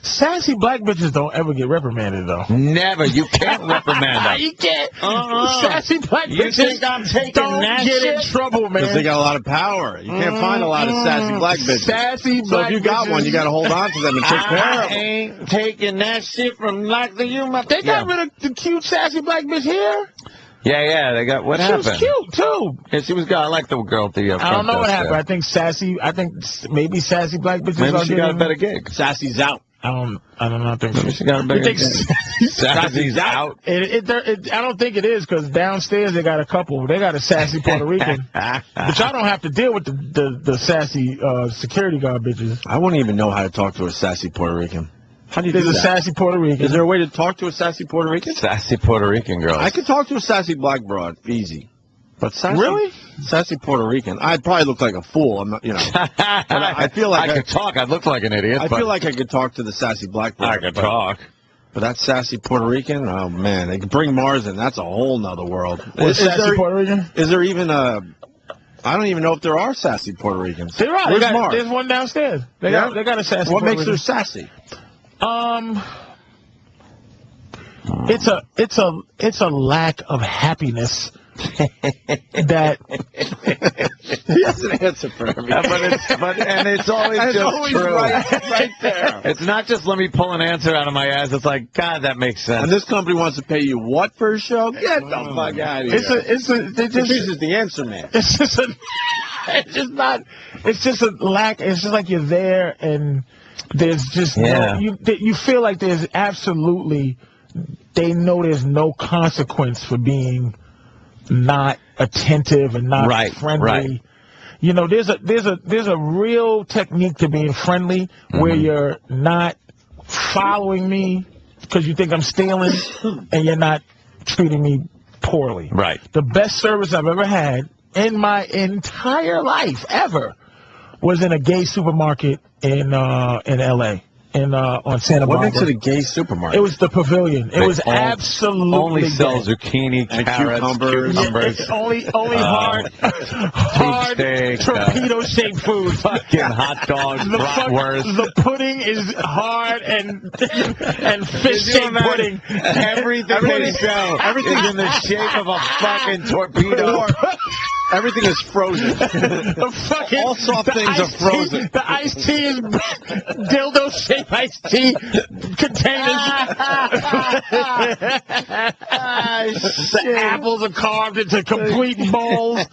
Sassy black bitches don't ever get reprimanded, though. Never. You can't reprimand them. You can't. Sassy black You bitches think I'm taking don't that get shit? in trouble, man. Because they got a lot of power. You can't find a lot of sassy black bitches. Sassy So black if you got bitches, one, you got to hold on to them and take care I of them. ain't taking that shit from like the you. They got rid of the cute sassy black bitch here. Yeah. They got what She happened? was cute too. Yeah, she was good. I like the girl at the I don't know what happened. There. I think maybe sassy black bitches. Maybe are she got a getting- better gig. Sassy's out. I don't know. I think Maybe she got a better gig. Sassy's out. I don't think it is because downstairs they got a couple. They got a sassy Puerto Rican, but y'all don't have to deal with the sassy security guard bitches. I wouldn't even know how to talk to a sassy Puerto Rican. How do you There's do a that? sassy Puerto Rican. Is there a way to talk to a sassy Puerto Rican? Sassy Puerto Rican girls. I could talk to a sassy black broad, easy. But sassy, Really? sassy Puerto Rican, I'd probably look like a fool. I'm not, But I feel like I could talk. I'd look like an idiot. I feel like I could talk to the sassy black broad. I could talk. But that sassy Puerto Rican, oh man, they could bring Mars in. That's a whole nother world. Sassy Puerto Rican? Is there even a? I don't even know if there are sassy Puerto Ricans. There are. Where's Mars? There's one downstairs. They got a sassy. What Puerto makes her Rican. sassy? It's a lack of happiness that He has an answer for everything. And it's always It's just always true. right there. It's not just let me pull an answer out of my ass. It's like, God, that makes sense. And this company wants to pay you what for a show? Get the fuck out of here. Patrice is the answer man. It's just a lack. It's just like you're there and there's just you feel like there's absolutely, they know there's no consequence for being not attentive and not friendly. Right. You know, there's a real technique to being friendly where you're not following me because you think I'm stealing and you're not treating me poorly. Right. The best service I've ever had in my entire life ever was in a gay supermarket in L.A. On Santa Barbara. What makes it a gay supermarket? It was the Pavilion. It was absolutely only sell gay. zucchini, And carrots, cucumbers. Only hard steak, torpedo-shaped food. Fucking hot dogs, bratwurst. The pudding is hard and fish-shaped pudding. Everything they sell is in the shape of a fucking torpedo. Everything is frozen. All soft things are frozen. The iced tea is dildo-shaped iced tea containers. The apples are carved into complete bowls,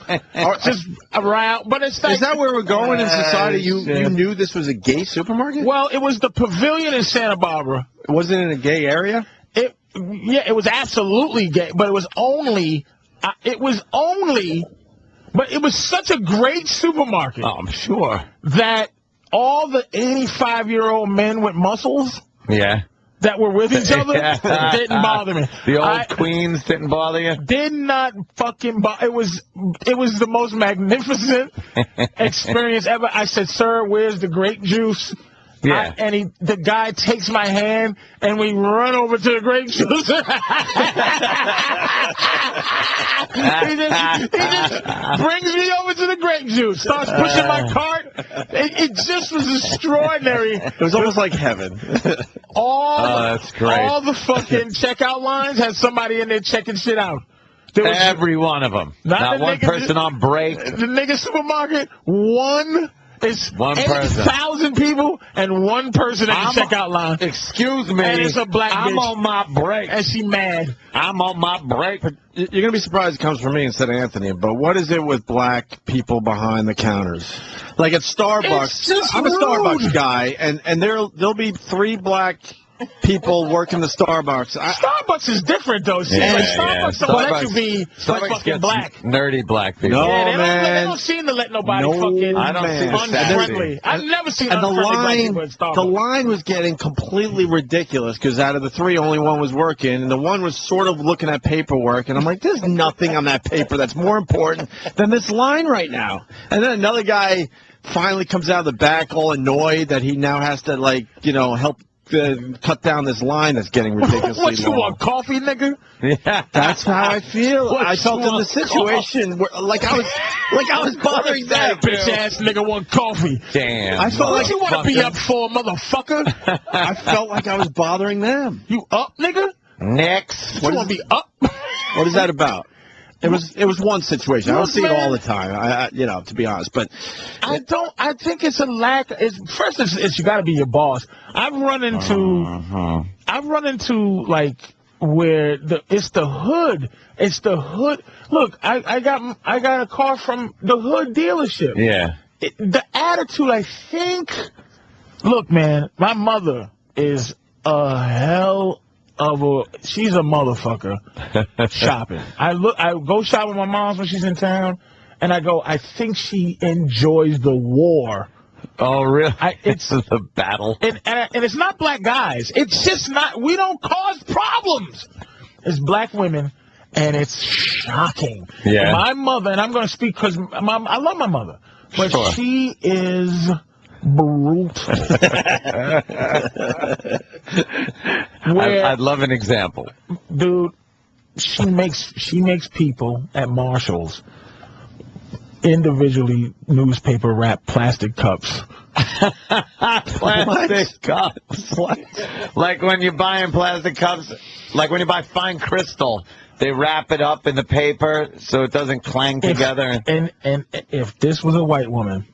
just around. But it's like, Is that where we're going in society? You knew this was a gay supermarket? well, it was the Pavilion in Santa Barbara. Wasn't it in a gay area? It was absolutely gay, but it was only. But it was such a great supermarket. Oh, I'm sure. That all the 85-year-old men with muscles that were with each other didn't bother me. The old queens didn't bother you? Did not fucking bother. It was the most magnificent experience ever. I said, sir, where's the grape juice? Yeah. The guy takes my hand and we run over to the grape juice. he just brings me over to the grape juice, starts pushing my cart. It just was extraordinary. It was almost like heaven. That's great. All the fucking checkout lines had somebody in there checking shit out. Every one of them. Not one person on break. The nigga supermarket, it's one person. 8,000 people and one person at the checkout line. Excuse me. And it's a black bitch. I'm on my break. And she mad. I'm on my break. You're going to be surprised it comes from me instead of Anthony, but what is it with black people behind the counters? Like at Starbucks, I'm a Starbucks guy, and there'll be 3 black people working the Starbucks. Starbucks is different, though. Starbucks don't let you be fucking black. Nerdy black people. No, they don't seem to let nobody fucking unfriendly. I've never seen unfriendly black people at Starbucks. The line was getting completely ridiculous because out of the 3, only one was working, and the one was sort of looking at paperwork, and I'm like, there's nothing on that paper that's more important than this line right now. And then another guy finally comes out of the back all annoyed that he now has to, help cut down this line that's getting ridiculously What, you long. want coffee, nigga? Yeah, that's how I feel. What, I felt in the situation where, like I was bothering them. Bitch ass nigga want coffee. Damn. I felt What like you want to be up for, motherfucker? I felt like I was bothering them. You up, nigga? Next. You want to be up? What is that about? It was one situation. I don't see it all the time. To be honest, but I think it's a lack. It's you got to be your boss. I've run into like where it's the hood. It's the hood. Look, I got a car from the hood dealership. Yeah. The attitude, I think. Look, man, my mother is a hell she's a motherfucker shopping. I go shop with my mom when she's in town, and I think she enjoys the war. Oh, really? It's the battle. And it's not black guys. It's just not, we don't cause problems. It's black women, and it's shocking. Yeah. My mother, and I'm going to speak because I love my mother, but sure. She is brutal. I'd love an example. Dude, she makes people at Marshall's individually newspaper wrap plastic cups. Plastic cups. What? Like when you're buying plastic cups, like when you buy fine crystal, they wrap it up in the paper so it doesn't clang together. And if this was a white woman,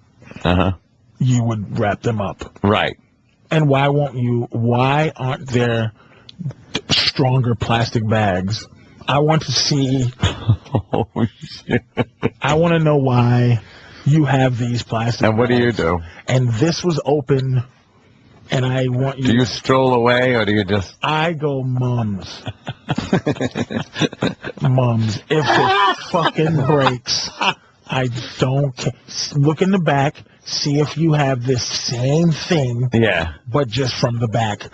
you would wrap them up. Right. And why aren't there stronger plastic bags? I want to see. Oh, shit. I want to know why you have these plastic And what bags. do you do? And this was open, and I want you. Do you stroll away, or do you just... I go, mums. Mums. If it fucking breaks, I don't care. Look in the back, see if you have this same thing, but just from the back.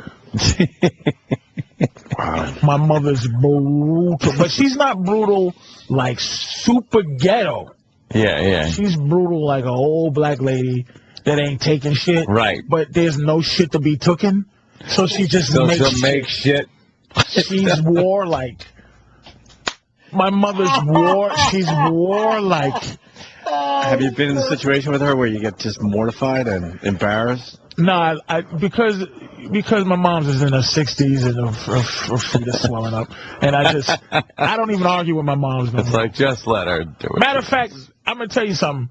Wow. My mother's brutal, but she's not brutal like super ghetto. Yeah. She's brutal like an old black lady that ain't taking shit. Right. But there's no shit to be tooken, so she just makes shit. She's warlike. My mother's she's warlike. Have you been in a situation with her where you get just mortified and embarrassed? No, because my mom's is in her 60s and her feet are swelling up, and I don't even argue with my mom's no more. It's like, just let her do it. Matter of fact, I'm gonna tell you something.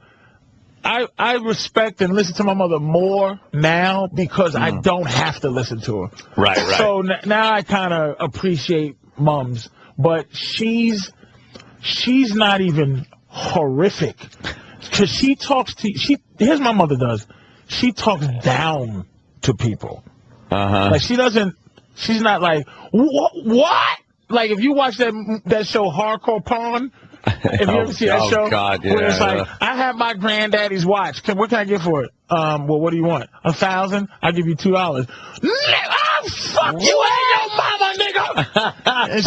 I respect and listen to my mother more now because I don't have to listen to her. Right. So now I kind of appreciate mums, but she's not even horrific because she talks to here's my mother does. She talks down to people. Like she's not like, what? Like if you watch that show Hardcore Pawn, if you ever see that show, God, yeah, where it's like, I have my granddaddy's watch. What can I get for it? Well, what do you want? $1,000? I'll give you $2. Fuck you and your mama, nigga. And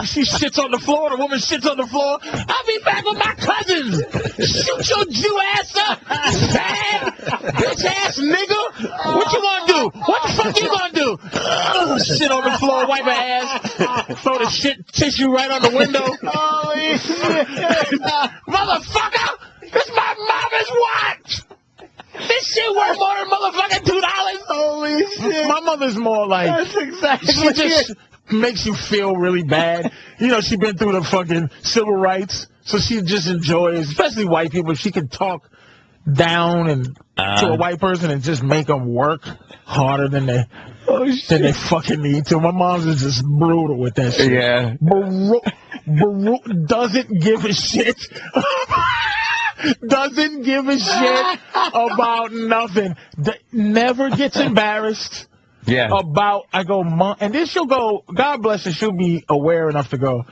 she shits on the floor. The woman shits on the floor. I'll be back with my cousins. Shoot your Jew ass up, sad bitch ass nigga. What you gonna do? What the fuck you gonna do? Shit on the floor, wipe her ass, throw the shit tissue right on the window. Holy shit, motherfucker! This is my mama's watch. This shit worth more than motherfucking $2. Holy shit. My mother's more like, that's exactly she just makes you feel really bad. You know, she been through the fucking civil rights, so she just enjoys, especially white people, she can talk down and to a white person and just make them work harder than they fucking need to. My mom's is just brutal with that shit. Yeah. Doesn't give a shit. Doesn't give a shit about nothing. Never gets embarrassed. Yeah. Mom, and then she'll go, God bless her, she'll be aware enough to go,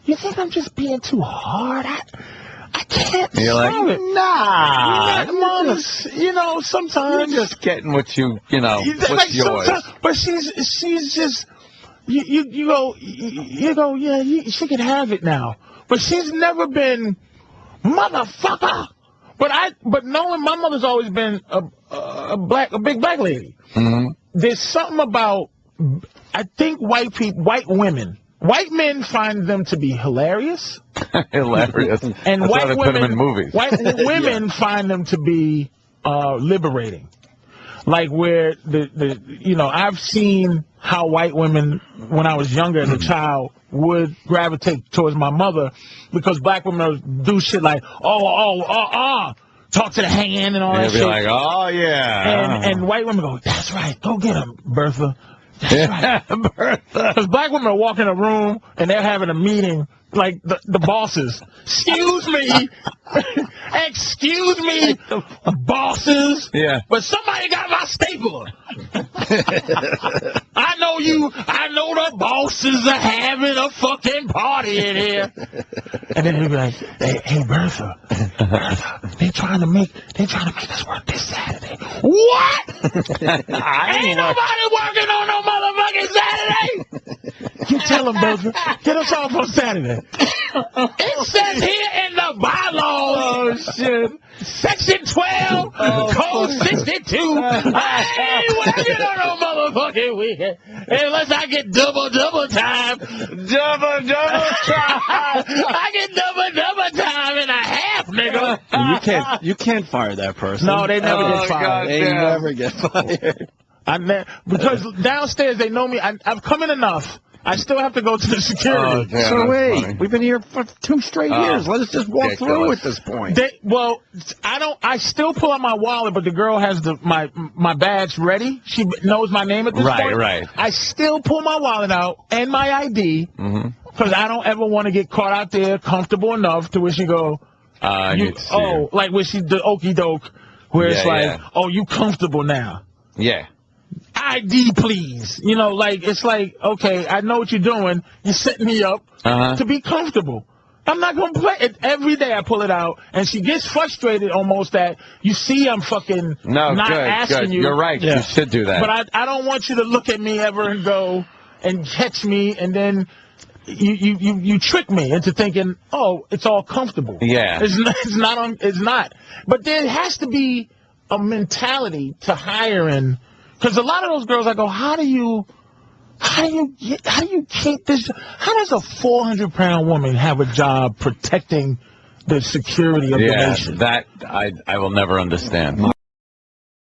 you think I'm just being too hard? I can't You're like, it. Nah. Mom, sometimes. You're just getting what's like yours. But she's just, you go, yeah, she can have it now. But she's never been, motherfucker. But knowing my mother's always been a big black lady. there's something about, I think white men find them to be hilarious. Hilarious. And That's why they put them in movies. White women find them to be liberating. Like where I've seen how white women, when I was younger as a child, would gravitate towards my mother because black women would do shit like, talk to the hand and all that shit. Be like, oh yeah. And white women go, that's right, go get him, Bertha. That's right. Bertha. Because black women are walking in a room and they're having a meeting, like the bosses. Excuse me. Excuse me, bosses. Yeah. But somebody got my stapler. I know the bosses are having a fucking party in here. And then they'll be like, hey Bertha, they trying to make us work this Saturday. What? Ain't nobody working on no motherfucking Saturday. You tell them, Bertha, get us off on Saturday. It says here in the bylaws, Section 12, Code 62, I ain't working on no motherfucking weekend unless I get double time. Double time. I get double time and a half, nigga. You can't fire that person. No, they never get fired. They never get fired. Because downstairs they know me. I've come in enough. I still have to go to the security. Oh, so wait, we've been here for 2 straight years. Let us just walk through at this point. I still pull out my wallet, but the girl has my badge ready. She knows my name at this point. Right. I still pull my wallet out and my ID because I don't ever want to get caught out there comfortable enough to where she go, like where she the okey doke, where it's like, oh, you comfortable now? Yeah. ID, please. It's like, okay, I know what you're doing. You're setting me up to be comfortable. I'm not going to play it. Every day I pull it out, and she gets frustrated almost that you see I'm fucking asking you. You're right. Yeah. You should do that. But I don't want you to look at me ever and go and catch me, and then you trick me into thinking, oh, it's all comfortable. Yeah. It's not. But there has to be a mentality to hiring. Because a lot of those girls, I go, how do you keep this? How does a 400-pound woman have a job protecting the security of the nation? That I will never understand.